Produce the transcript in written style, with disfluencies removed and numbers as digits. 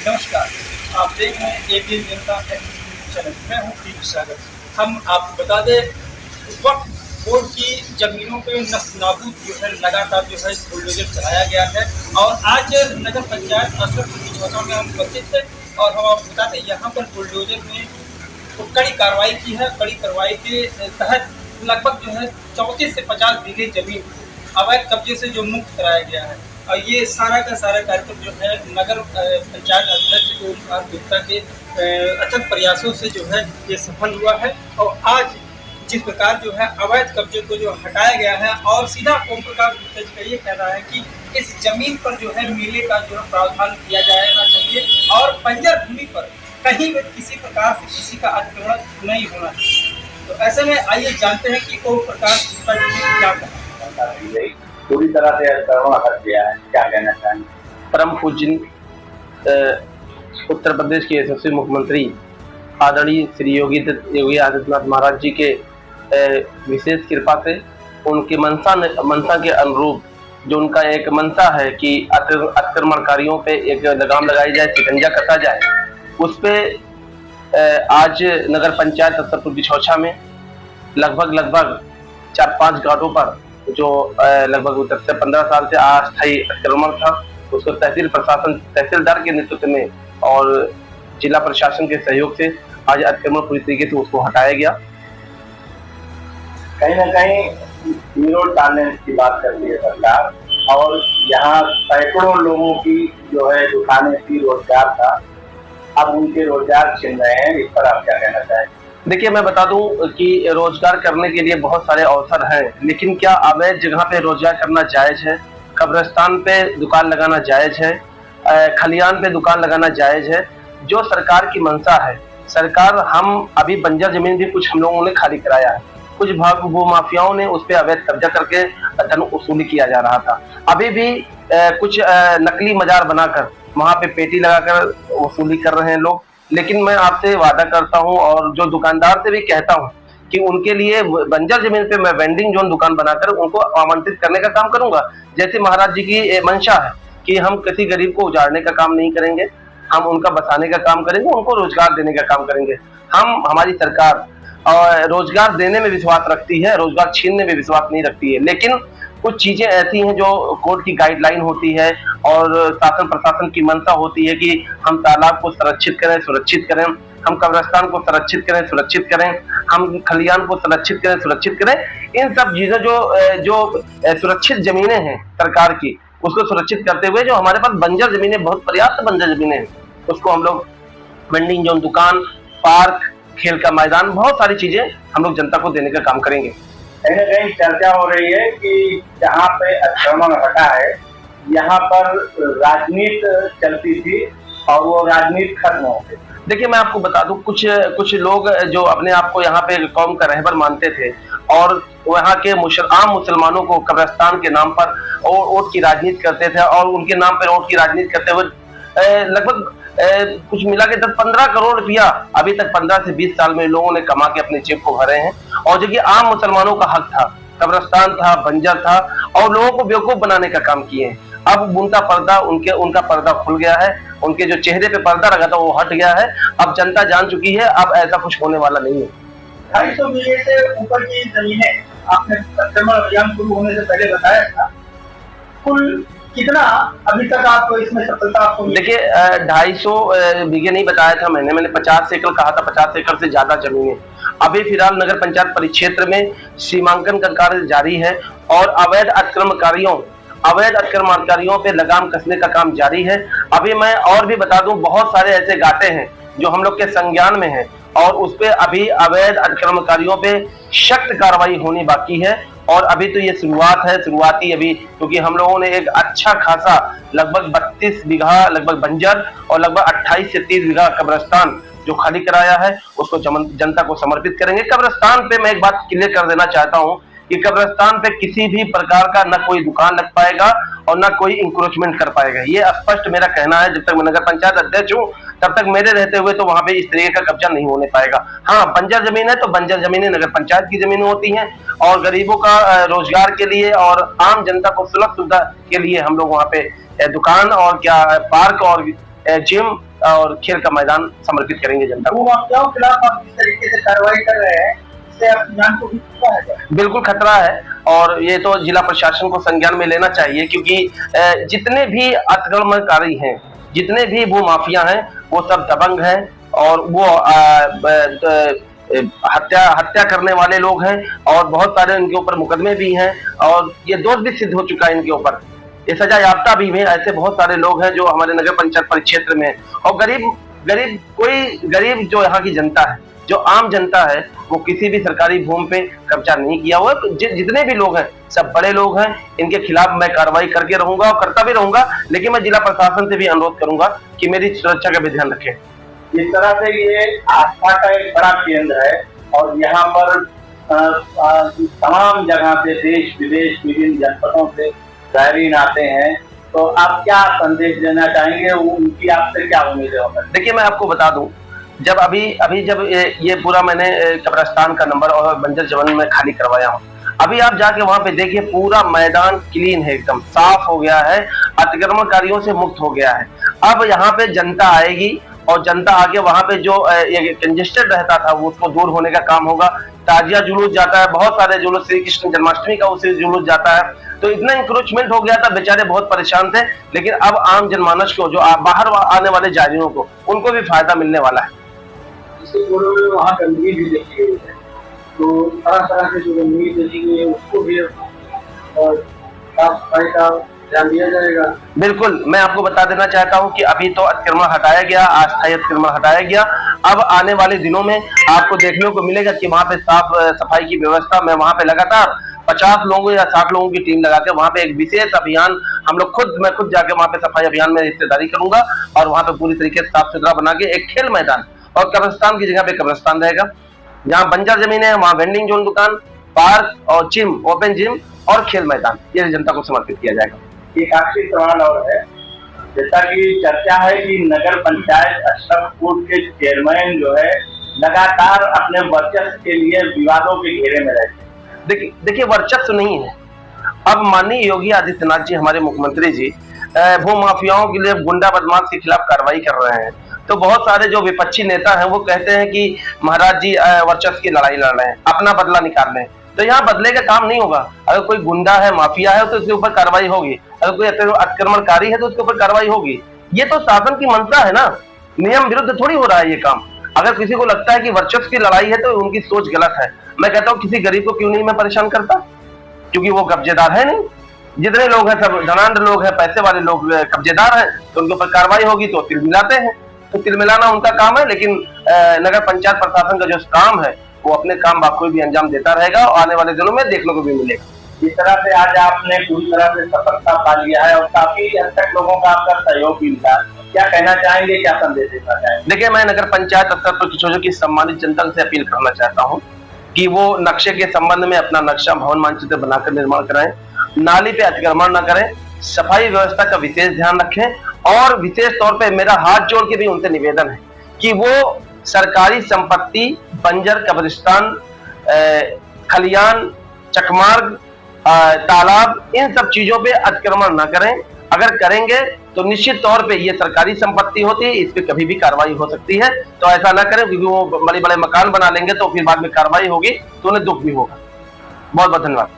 नमस्कार, आप देख रहे हैं एबीएन जनता चैनल। मैं हूं पीयूष सागर। हम आपको बता दें, वक्फ बोर्ड की जमीनों पे नस्तानाबूद जो है लगातार जो है बुलडोजर चलाया गया है। और आज नगर पंचायत अशरफ में हम उपस्थित थे और हम आपको बताते यहाँ पर बुलडोजर में कड़ी कार्रवाई की है। कड़ी कार्रवाई के तहत लगभग जो है 34 से 50 बीघे जमीन अवैध कब्जे से जो मुक्त कराया गया है। और ये सारा का सारा कार्यक्रम जो है नगर पंचायत अध्यक्ष ओमकार गुप्ता के अथक प्रयासों से जो है ये सफल हुआ है। और आज जिस प्रकार जो है अवैध कब्जे को जो हटाया गया है और सीधा ओम प्रकाश गुप्ता जी का ये कहना है कि इस जमीन पर जो है मेले का जो है प्रावधान किया जाना चाहिए और बंजर भूमि पर कहीं भी किसी प्रकार से किसी का अतिक्रमण नहीं होना चाहिए। तो ऐसे में आइए जानते हैं कि ओम प्रकाश गुप्ता जी ने क्या कहा। पूरी तरह से अतिक्रमण हट गया है, क्या कहना चाहेंगे? परम पूज्य उत्तर प्रदेश के यशस्वी मुख्यमंत्री आदरणीय श्री योगी आदित्यनाथ महाराज जी के विशेष कृपा से उनके मनसा के अनुरूप जो उनका एक मनसा है कि अतिक्रमणकारियों पे एक लगाम लगाई जाए, शिकंजा कसा जाए, उस पे आज नगर पंचायत अत्तरपुर बिछौछा में लगभग 4-5 घाटों पर जो लगभग 10 से 15 साल से अस्थायी अतिक्रमण था, उसको तहसील प्रशासन, तहसीलदार के नेतृत्व में और जिला प्रशासन के सहयोग से आज अतिक्रमण पूरी तरीके से उसको हटाया गया। कहीं ना कहीं विरोध डालने की बात कर रही है सरकार, और यहाँ सैकड़ों लोगों की जो है दुकानें थी, रोजगार था, अब उनके रोजगार छिन रहे हैं। इस पर आप क्या कहना चाहेंगे? देखिए, मैं बता दूं कि रोजगार करने के लिए बहुत सारे अवसर हैं, लेकिन क्या अवैध जगह पे रोजगार करना जायज है? कब्रिस्तान पे दुकान लगाना जायज है? खलियान पे दुकान लगाना जायज है? जो सरकार की मंशा है, सरकार हम अभी बंजर जमीन भी कुछ हम लोगों ने खाली कराया है, कुछ भू माफियाओं ने उस पर अवैध कब्जा करके धन वसूली किया जा रहा था। अभी भी कुछ नकली मजार बनाकर वहां पे पेटी लगाकर वसूली कर रहे हैं लोग। लेकिन मैं आपसे वादा करता हूं और जो दुकानदार से भी कहता हूं कि उनके लिए बंजर जमीन पे मैं वेंडिंग जोन दुकान बनाकर उनको आमंत्रित करने का काम करूंगा। जैसे महाराज जी की मंशा है कि हम किसी गरीब को उजाड़ने का काम नहीं करेंगे, हम उनका बसाने का काम करेंगे, उनको रोजगार देने का काम करेंगे। हमारी सरकार रोजगार देने में विश्वास रखती है, रोजगार छीनने में विश्वास नहीं रखती है। लेकिन कुछ चीजें ऐसी हैं जो कोर्ट की गाइडलाइन होती है और शासन प्रशासन की मंशा होती है कि हम तालाब को संरक्षित करें, सुरक्षित करें, हम कब्रिस्तान को संरक्षित करें, सुरक्षित करें, हम खलियान को संरक्षित करें, सुरक्षित करें। इन सब चीजें जो सुरक्षित जमीनें हैं सरकार की, उसको सुरक्षित करते हुए जो हमारे पास बंजर जमीनें, बहुत पर्याप्त बंजर जमीनें हैं, उसको हम लोग वेंडिंग जोन दुकान, पार्क, खेल का मैदान, बहुत सारी चीजें हम लोग जनता को देने का काम करेंगे। कहीं ना कहीं चर्चा हो रही है कि जहाँ पे अतिक्रमण हटा है, यहाँ पर राजनीति चलती थी और वो राजनीति खत्म हो गई। देखिए, मैं आपको बता दूं, कुछ लोग जो अपने आप को यहाँ पे कौम का रहबर मानते थे और वहाँ के आम मुसलमानों को कब्रिस्तान के नाम पर वोट की राजनीति करते थे और उनके नाम पर वोट की राजनीति करते हुए लगभग कुछ मिला के 10-15 करोड़ रुपया अभी तक 15 से 20 साल में लोगों ने कमा के अपने जेब को भरे हैं। और जो कि आम मुसलमानों का हक था, कब्रिस्तान था, बंजर था, और लोगों को बेवकूफ बनाने का काम किए हैं। अब उनका पर्दा उनका पर्दा खुल गया है, उनके जो चेहरे पे पर्दा लगा था वो हट गया है। अब जनता जान चुकी है, अब ऐसा कुछ होने वाला नहीं है। 250 बीघे से ऊपर की जमीनें आपने अतिक्रमण अभियान शुरू होने से पहले बताया था, कुल कितना अभी तक आपको इसमें सफलता आपको? देखिए, 250 बीघे नहीं बताया था मैंने 50 एकड़ कहा था। 50 एकड़ से ज्यादा जमीनें अभी फिलहाल नगर पंचायत परिक्षेत्र में सीमांकन का कार्य जारी है और अवैध अतिक्रमणकारियों पे लगाम कसने का काम जारी है। अभी मैं और भी बता दूं, बहुत सारे ऐसे घाटे हैं जो हम लोग के संज्ञान में हैं और उस पे अभी अवैध अतिक्रमणकारियों पे सख्त कार्रवाई होनी बाकी है। और अभी तो ये शुरुआत है, शुरुआती अभी, क्योंकि हम लोगों ने एक अच्छा खासा लगभग 32 बीघा लगभग बंजर और लगभग 28 से 30 बीघा कब्रिस्तान जो खाली कराया है, उसको जनता को समर्पित करेंगे। कब्रिस्तान पे मैं एक बात क्लियर कर देना चाहता हूँ कि कब्रिस्तान पे किसी भी प्रकार का न कोई दुकान लग पाएगा और न कोई इंक्रोचमेंट कर पाएगा। ये स्पष्ट मेरा कहना है। जब तक मैं नगर पंचायत अध्यक्ष हूँ, तब तक मेरे रहते हुए तो वहां पे इस तरीके का कब्जा नहीं होने पाएगा। हाँ, बंजर जमीन है तो बंजर जमीनें नगर पंचायत की जमीनें होती हैं, और गरीबों का रोजगार के लिए और आम जनता को सुलभ सुविधा के लिए हम लोग वहां पे दुकान और क्या पार्क और जिम और खेल का मैदान समर्पित करेंगे जनता को। माफियाओं के खिलाफ आप जिस तरीके से कार्रवाई कर रहे हैं, इससे आपकी जान को भी खतरा है? बिल्कुल खतरा है, और ये तो जिला प्रशासन को संज्ञान में लेना चाहिए, क्योंकि जितने भी अतिक्रमणकारी हैं, जितने भी भू माफिया हैं, वो सब दबंग हैं, और वो हत्या करने वाले लोग हैं, और बहुत सारे इनके ऊपर मुकदमे भी हैं, और ये दोष भी सिद्ध हो चुका है इनके ऊपर, ये सजा याफ्ता भी हैं। ऐसे बहुत सारे लोग हैं जो हमारे नगर पंचायत परिक्षेत्र में, और गरीब जो यहाँ की जनता है, जो आम जनता है, वो किसी भी सरकारी भूमि पे कब्जा नहीं किया हुआ। जितने भी लोग हैं सब बड़े लोग हैं, इनके खिलाफ मैं कार्रवाई करके रहूंगा और करता भी रहूंगा, लेकिन मैं जिला प्रशासन से भी अनुरोध करूंगा कि मेरी सुरक्षा का भी ध्यान रखें। इस तरह से ये आस्था का एक बड़ा केंद्र है, और यहाँ पर तमाम जगह से देश विदेश विभिन्न जनपदों से ज़ायरीन आते हैं। तो आप क्या संदेश देना चाहेंगे, उनकी आपसे क्या उम्मीदें होंगी? देखिए, मैं आपको बता दूं, जब अभी जब ये पूरा मैंने कब्रिस्तान का नंबर और बंजर जमीन में खाली करवाया हूँ, अभी आप जाके वहां पे देखिए, पूरा मैदान क्लीन है, एकदम साफ हो गया है, अतिक्रमणकारियों से मुक्त हो गया है। अब यहाँ पे जनता आएगी, और जनता आके वहां पे जो कंजेस्टेड रहता था वो उसको दूर होने का काम होगा। ताजिया जुलूस जाता है, बहुत सारे जुलूस, श्री कृष्ण जन्माष्टमी का उसे जुलूस जाता है, तो इतना इंक्रोचमेंट हो गया था, बेचारे बहुत परेशान थे। लेकिन अब आम जनमानस को, जो बाहर आने वाले जायरीनों को, उनको भी फायदा मिलने वाला है। वहाँ गंदगी भी देखी गई है, तो तरह से जो गंदगी देखी गई है उसको भी साफ सफाई का ध्यान दिया जाएगा। बिल्कुल, मैं आपको बता देना चाहता हूं कि अभी तो अतिक्रमण हटाया गया, अस्थायी अतिक्रमण हटाया गया। अब आने वाले दिनों में आपको देखने को मिलेगा कि वहां पे साफ सफाई की व्यवस्था, मैं वहां पे लगातार 50 लोगों या 60 लोगों की टीम लगा के वहां पे एक विशेष अभियान हम लोग मैं खुद जाके वहां पे सफाई अभियान में हिस्सेदारी करूंगा, और वहां पे पूरी तरीके से साफ सुथरा बना के एक खेल मैदान और कब्रिस्तान की जगह पे कब्रिस्तान रहेगा। जहाँ बंजर जमीन है वहां वेंडिंग जोन, दुकान, पार्क और जिम, ओपन जिम और खेल मैदान, ये जनता को समर्पित किया जाएगा। एक आखिरी सवाल और है, जैसा कि चर्चा है कि नगर पंचायत अशरफपुर के चेयरमैन जो है लगातार अपने वर्चस्व के लिए विवादों के घेरे में रहते हैं। देखिए, वर्चस्व नहीं है। अब माननीय योगी आदित्यनाथ जी, हमारे मुख्यमंत्री जी, भू माफियाओं के लिए, गुंडा बदमाश के खिलाफ कार्रवाई कर रहे हैं, तो बहुत सारे जो विपक्षी नेता हैं वो कहते हैं कि महाराज जी वर्चस्व की लड़ाई लड़ रहे हैं, अपना बदला निकाल रहे हैं। तो यहाँ बदले का काम नहीं होगा। अगर कोई गुंडा है, माफिया है, तो उसके ऊपर कार्रवाई होगी। अगर कोई अतिक्रमणकारी है तो उसके ऊपर कार्रवाई होगी। ये तो शासन की मंशा है ना, नियम विरुद्ध थोड़ी हो रहा है ये काम। अगर किसी को लगता है कि वर्चस्व की लड़ाई है तो उनकी सोच गलत है। मैं कहता हूँ किसी गरीब को क्यों नहीं मैं परेशान करता, क्योंकि वो कब्जेदार है नहीं। जितने लोग हैं सब धनाढ्य लोग हैं, पैसे वाले लोग कब्जेदार हैं, तो उनके ऊपर कार्रवाई होगी तो तिल मिलाते हैं, तो तिल मिलाना उनका काम है। लेकिन नगर पंचायत प्रशासन का जो काम है वो अपने काम बाखूबी भी अंजाम देता रहेगा, और आने वाले दिनों में देखने को भी मिलेगा। इस तरह से आज आपने पूरी तरह से सफलता पा लिया है, और काफी हद तक लोगों का आपका सहयोग भी मिला। क्या कहना चाहेंगे, क्या संदेश देना चाहेंगे? देखिए, मैं नगर पंचायत स्तर पर किशोर की सम्मानित जनता से अपील करना चाहता हूँ कि वो नक्शे के संबंध में अपना नक्शा, भवन मानचित्र बनाकर निर्माण कराएं, नाली पे अतिक्रमण न करें, सफाई व्यवस्था का विशेष ध्यान रखें, और विशेष तौर पे मेरा हाथ जोड़ के भी उनसे निवेदन है कि वो सरकारी संपत्ति, बंजर, कब्रिस्तान, खलियान, चकमार्ग, तालाब, इन सब चीजों पे अतिक्रमण न करें। अगर करेंगे तो निश्चित तौर पे ये सरकारी संपत्ति होती है, इस पे कभी भी कार्रवाई हो सकती है। तो ऐसा ना करें, क्योंकि वो बड़े बड़े मकान बना लेंगे तो फिर बाद में कार्रवाई होगी तो उन्हें दुख भी होगा। बहुत बहुत धन्यवाद।